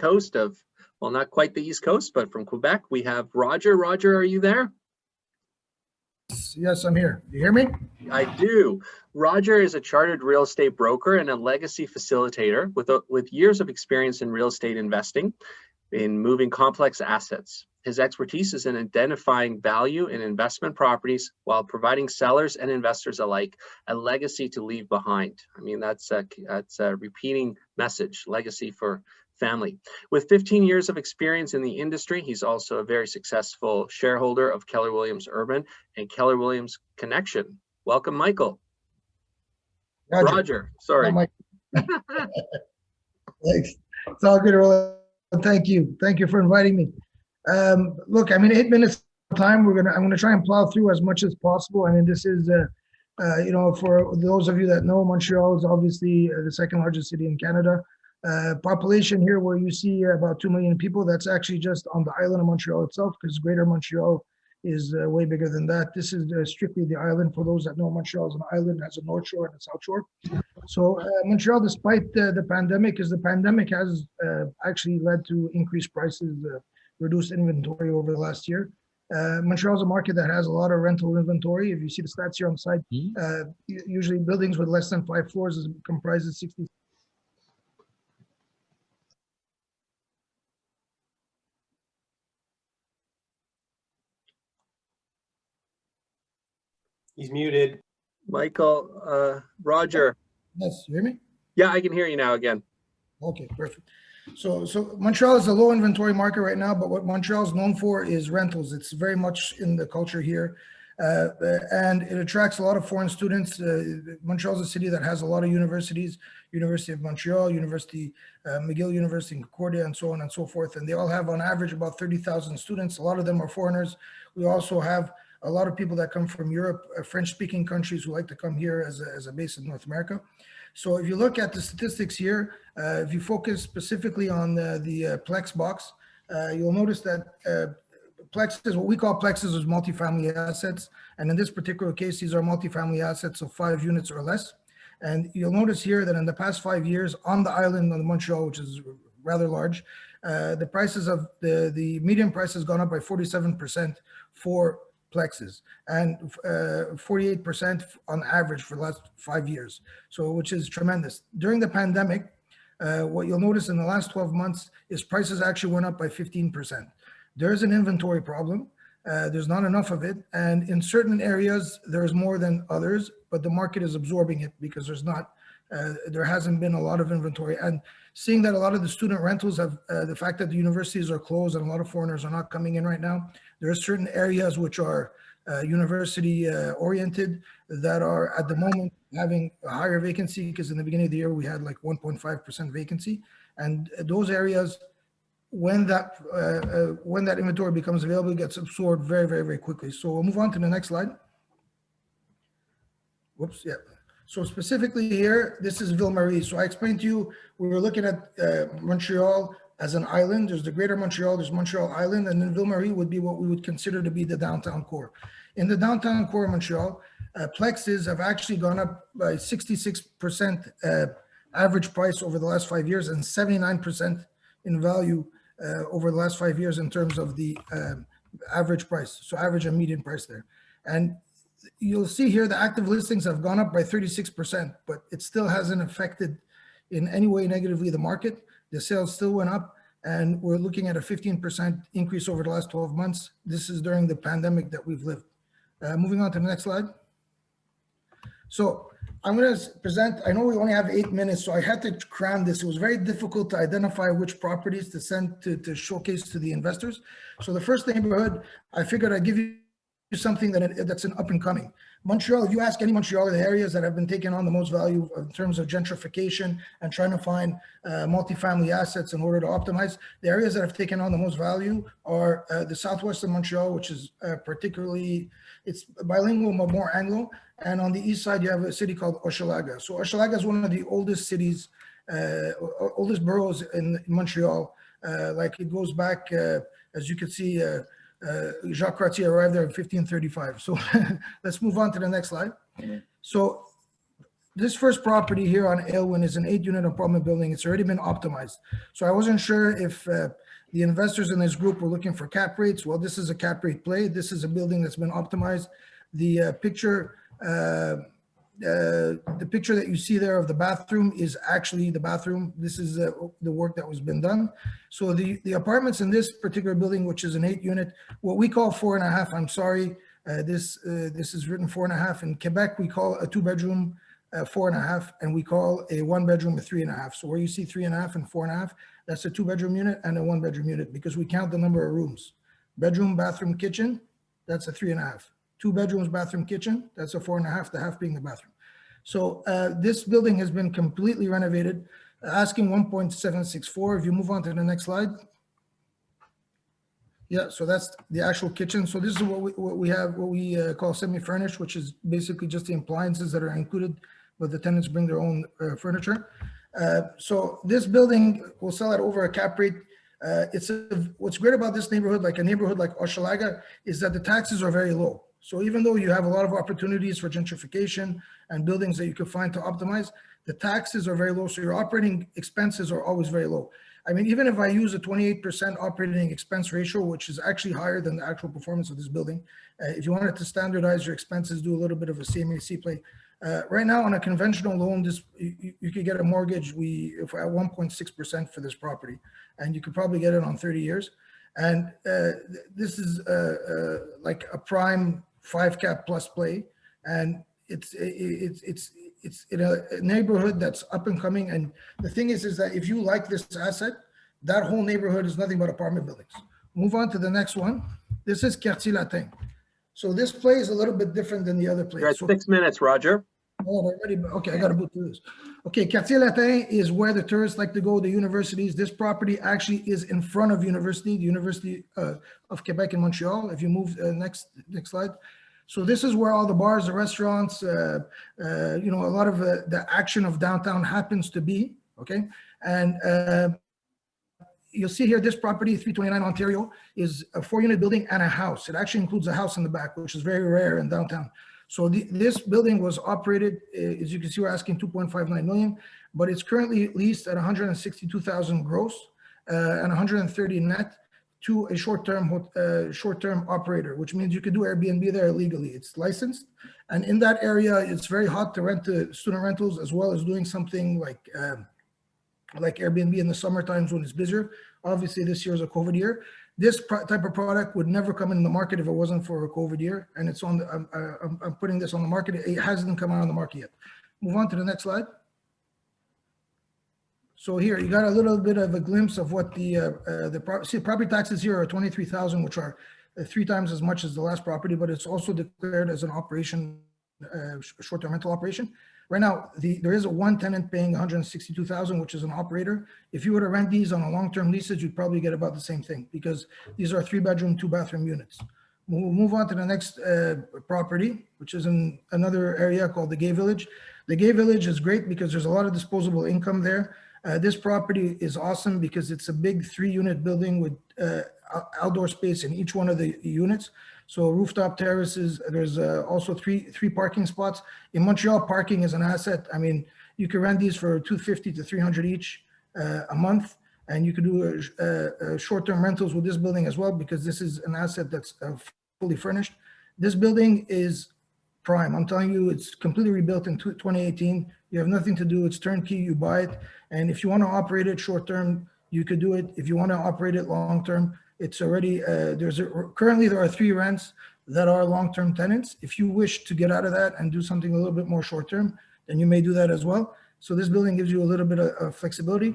coast of, well, not quite the East Coast, but from Quebec, we have Roger. Roger, are you there? Yes, I'm here. You hear me? I do. Roger is a chartered real estate broker and a legacy facilitator with years of experience in real estate investing in moving complex assets. His expertise is in identifying value in investment properties while providing sellers and investors alike a legacy to leave behind. I mean, that's a repeating message, legacy for family. With 15 years of experience in the industry, he's also a very successful shareholder of Keller Williams Urban and Keller Williams Connection. Welcome, Michael. Roger, sorry. Thanks. It's all good, Roland. Thank you. Thank you for inviting me. Look, I mean, 8 minutes time. I'm gonna try and plow through as much as possible. I mean, this is, you know, for those of you that know, Montreal is obviously the second largest city in Canada. Population here, where you see about 2 million people, that's actually just on the island of Montreal itself, because Greater Montreal is way bigger than that. This is strictly the island. For those that know, Montreal is an island, has a North Shore and a South Shore. So Montreal, despite the pandemic, the pandemic has actually led to increased prices, reduced inventory over the last year. Montreal is a market that has a lot of rental inventory. If you see the stats here on site, usually buildings with less than 5 floors comprises 60. He's muted. Michael, Roger. Yes, you hear me? Yeah, I can hear you now again. Okay, perfect. So Montreal is a low inventory market right now, but what Montreal is known for is rentals. It's very much in the culture here, and it attracts a lot of foreign students. Montreal is a city that has a lot of universities, University of Montreal, University, McGill University in Concordia, and so on and so forth. And they all have on average about 30,000 students. A lot of them are foreigners. We also have a lot of people that come from Europe, French-speaking countries who like to come here as a base in North America. So if you look at the statistics here, if you focus specifically on the Plex box, you'll notice that Plexes, what we call Plexes, is multifamily assets. And in this particular case, these are multifamily assets of 5 units or less. And you'll notice here that in the past 5 years on the island of Montreal, which is rather large, the prices of the median price has gone up by 47% for Plexes and 48% on average for the last 5 years. So, which is tremendous. During the pandemic, what you'll notice in the last 12 months is prices actually went up by 15%. There's an inventory problem. There's not enough of it. And in certain areas, there's more than others, but the market is absorbing it because there hasn't been a lot of inventory. And seeing that a lot of the student rentals have, the fact that the universities are closed and a lot of foreigners are not coming in right now, there are certain areas which are university oriented that are at the moment having a higher vacancy, because in the beginning of the year, we had like 1.5% vacancy. And those areas, when that inventory becomes available, it gets absorbed very, very, very quickly. So we'll move on to the next slide. Whoops, yeah. So specifically here, this is Ville Marie. So I explained to you, we were looking at Montreal as an island. There's the Greater Montreal, there's Montreal Island, and then Ville Marie would be what we would consider to be the downtown core. In the downtown core of Montreal, Plexes have actually gone up by 66% average price over the last 5 years and 79% in value over the last 5 years in terms of the average price. So average and median price there. And you'll see here the active listings have gone up by 36%, but it still hasn't affected in any way negatively the market. The sales still went up, and we're looking at a 15% increase over the last 12 months. This is during the pandemic that we've lived. Moving on to the next slide. So I'm going to present, I know we only have 8 minutes, so I had to cram this. It was very difficult to identify which properties to send to showcase to the investors. So the first neighborhood, I figured I'd give you something that's an up and coming. Montreal, if you ask any Montrealer, the areas that have been taking on the most value in terms of gentrification and trying to find multifamily assets in order to optimize, the areas that have taken on the most value are the southwest of Montreal, which is particularly, it's bilingual, but more Anglo. And on the east side, you have a city called Hochelaga. So Hochelaga is one of the oldest cities, oldest boroughs in Montreal. Like it goes back, as you can see, Jacques Cartier arrived there in 1535. So let's move on to the next slide. So this first property here on Aylwin is an 8-unit apartment building. It's already been optimized. So I wasn't sure if the investors in this group were looking for cap rates. Well, this is a cap rate play. This is a building that's been optimized. The picture that you see there of the bathroom is actually the bathroom. This is the work that was been done. So the apartments in this particular building, which is an 8-unit, what we call 4.5, I'm sorry, this is written 4.5. In Quebec, we call a 2-bedroom 4.5, and we call a 1-bedroom a 3.5. So where you see 3.5 and 4.5, that's a 2-bedroom unit and a 1-bedroom unit, because we count the number of rooms. Bedroom, bathroom, kitchen, that's a 3.5. 2 bedrooms, bathroom, kitchen, that's a 4.5, the half being the bathroom. So this building has been completely renovated, asking 1.764. If you move on to the next slide. Yeah, so that's the actual kitchen. So this is what we call semi-furnished, which is basically just the appliances that are included, but the tenants bring their own furniture. So this building will sell at over a cap rate. What's great about this neighborhood, like a neighborhood like Hochelaga, is that the taxes are very low. So even though you have a lot of opportunities for gentrification and buildings that you can find to optimize, the taxes are very low. So your operating expenses are always very low. I mean, even if I use a 28% operating expense ratio, which is actually higher than the actual performance of this building, if you wanted to standardize your expenses, do a little bit of a CMAC play. Right now on a conventional loan, you could get a mortgage at 1.6% for this property, and you could probably get it on 30 years. And this is like a prime 5 cap plus play, and it's in a neighborhood that's up and coming. And the thing is that if you like this asset, that whole neighborhood is nothing but apartment buildings. Move on to the next one. This is Quartier Latin. So this play is a little bit different than the other plays. You're at 6 minutes, Roger. Oh, okay, I got to boot through this. Okay, Quartier Latin is where the tourists like to go, the universities. This property actually is in front of the University of Quebec in Montreal. If you move next slide. So this is where all the bars, the restaurants, a lot of the action of downtown happens to be, okay? And you'll see here, this property, 329 Ontario, is a 4-unit building and a house. It actually includes a house in the back, which is very rare in downtown. So this building was operated, as you can see, we're asking 2.59 million, but it's currently leased at 162,000 gross and 130 net to a short-term operator, which means you could do Airbnb there legally. It's licensed, and in that area, it's very hot to rent to student rentals, as well as doing something like Airbnb in the summer times when it's busier. Obviously, this year is a COVID year. This type of product would never come in the market if it wasn't for a COVID year, and it's on. I'm putting this on the market. It hasn't come out on the market yet. Move on to the next slide. So here you got a little bit of a glimpse of what property taxes here are 23,000, which are 3 times as much as the last property, but it's also declared as an operation, short-term rental operation. Right now, there is one tenant paying 162,000, which is an operator. If you were to rent these on a long-term leases, you'd probably get about the same thing, because these are 3-bedroom, 2-bathroom units. We'll move on to the next property, which is in another area called the Gay Village. The Gay Village is great because there's a lot of disposable income there. This property is awesome because it's a big 3-unit building with outdoor space in each one of the units. So rooftop terraces, there's also three parking spots. In Montreal, parking is an asset. I mean, you can rent these for $250 to $300 each a month. And you can do short-term rentals with this building as well, because this is an asset that's fully furnished. This building is prime. I'm telling you, it's completely rebuilt in 2018. You have nothing to do. It's turnkey. You buy it. And if you want to operate it short-term, you could do it. If you want to operate it long-term, it's already, currently there are 3 rents that are long-term tenants. If you wish to get out of that and do something a little bit more short-term, then you may do that as well. So this building gives you a little bit of flexibility.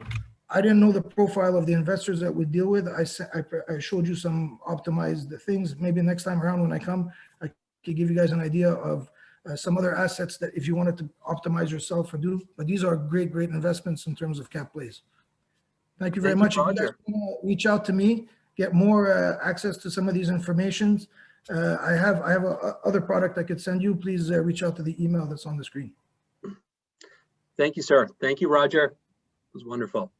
I didn't know the profile of the investors that we deal with. I showed you some optimized things. Maybe next time around when I come, I could give you guys an idea of some other assets that if you wanted to optimize yourself or do. But these are great investments in terms of cap plays. Thank you very much. If you guys want to reach out to me, get more access to some of these informations, I have other product I could send you. Please reach out to the email that's on the screen. Thank you, sir. Thank you, Roger. It was wonderful.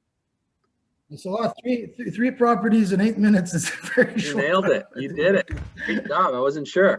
It's a lot. Three properties in 8 minutes is very short. You nailed it. You did it. Great job. I wasn't sure.